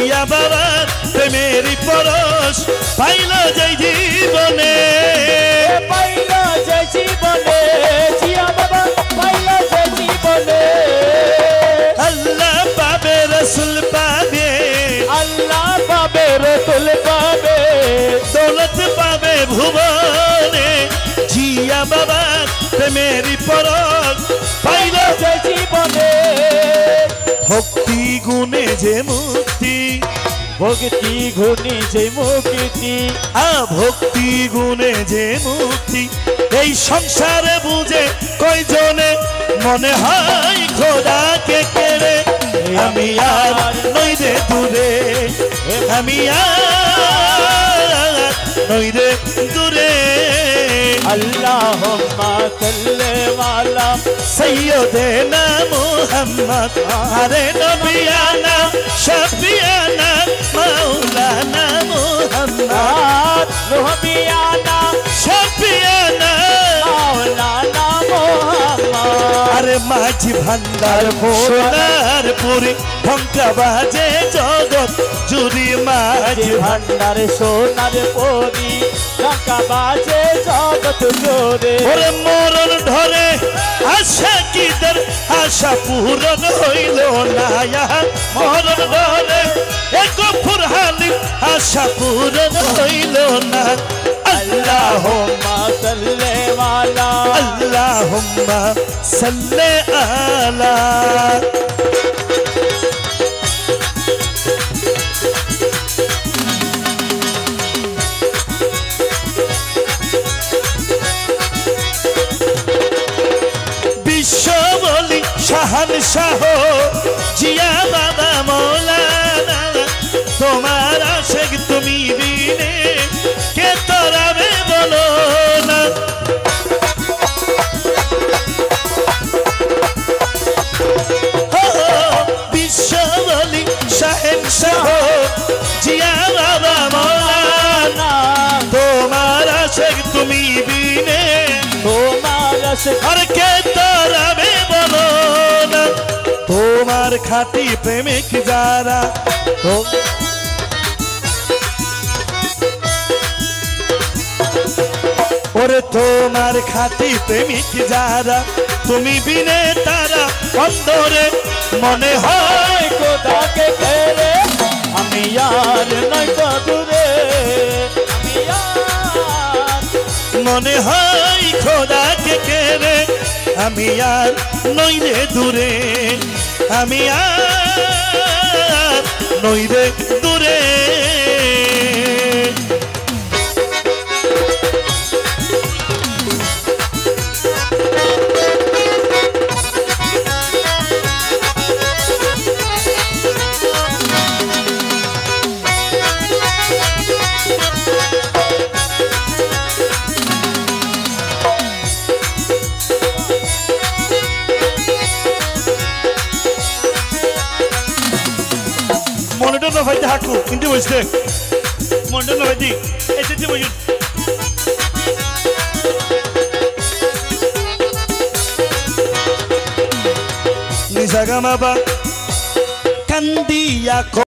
জিয়া বাবা প্রেমেরই পরশ পাইল যে জীবনে পাইল যে জীবনে জিয়া বাবা পাইল যে জীবনে আল্লাহ পাবে রসুল পাবে আল্লাহ পাবে রসুল পাবে দৌলত পাবে ভুবনে জিয়া বাবা প্রেমেরই পরশ পাইল যে জীবনে ভক্তি গুণে যে মুক্তি ভক্তি গুণে যে মুক্তি ভক্তি গুণে যে মুক্তি এই সংসারে বুঝে কয়জনে মনে হয় খোদাকে কেড়ে আমি আর নই রে দূরে আমি আর নই রে দূরে আল্লাহুম্মা সাল্লি আলা সৈয়দেনা মুহাম্মদ আরে নবিয়ানা শফিয়ানা মাওলানা মুহাম্মদ নবিয়ানা শফিয়ানা মাওলানা মুহাম্মদ আরে মাঝি ভান্ডার সোনার পুরি ঢঙ্কা বাজে জগৎ জুড়ি মাঝি ভান্ডার সোনার পুরি ঢঙ্কা বাজে জগৎ জুড়ে ওরে মরণ ধরে আশা কিদের আশা পূরণ হইল না মরণ ধরে এক ফুরহানি আশা পূরণ হইল না আল্লাহুম্মা সাল্লি আলা আল্লাহুম্মা সাল্লি আলা বিশ্ববলি শাহনশাহ জিয়া বাবা মৌলানা তোমার আশেক তুমি বিনে কে তরাবে বলো না বিশ্ববলি শাহনশাহ জিয়া বাবা মৌলানা তোমার আশেক তুমি বিনে তোমার আর কে তরাবে বলো না তোমার খাঁটি প্রেমিক যারা ওরে তোমার খাঁটি প্রেমিক যারা তুমি বিনে তারা অন্তরে মনে হয় খোদাকে কেড়ে আমি আর নই তো দূরে আমি আর মনে হয় খোদাকে কেড়ে আমি আর নই রে দূরে আমি আর নই রে দূরে মনিটর না ভাইতে হাঁটু কিন্তু বসতে মনিটর না ভাইতি এসেছি বসুন নিশা গামাবা কান্দিয়া